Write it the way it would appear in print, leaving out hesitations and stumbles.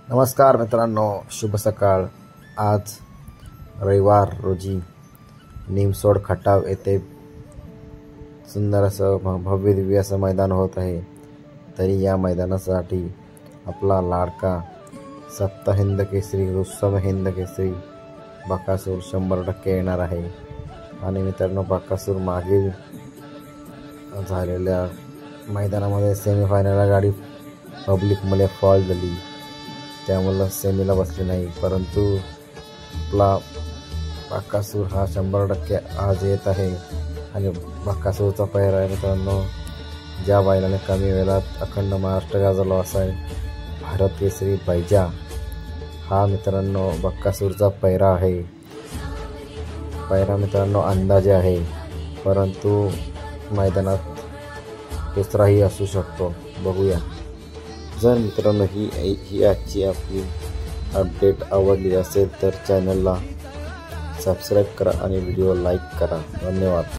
नमस्कार मित्रांनो, शुभ सकाळ। आज रविवार रोजी निमसोड खटाव येथे सुंदर असं भव्य दिव्य असं मैदान होत आहे। तरी या मैदानासाठी आपला लाडका सप्त हिंद केसरी रुस्तम हिंद केसरी बकासूर 100% येणार आहे। आणि मित्रांनो, बकासूर मागील झालेल्या मैदानामध्ये सेमीफायनलला गाडी पब्लिक मुळे फॉल झाली, त्यामुळे सेमीला बसले नाही। परंतु आपला बकासूर हा 100% आज येत आहे। आणि बकासूरचा पैर आहे मित्रांनो, ज्या बैलाने कमी वेळात अखंड महाराष्ट्र गाजवला असा आहे भारत केसरी बैजा, हा मित्रांनो बकासूरचा पैरा आहे। पैरा मित्रांनो अंदाजे आहे, परंतु मैदानात दुसराही असू शकतो, बघूया। जर मित्रांनो ही आजची आपली अपडेट आवडली असेल तर चॅनलला सबस्क्राईब करा आणि व्हिडिओ लाईक करा। धन्यवाद।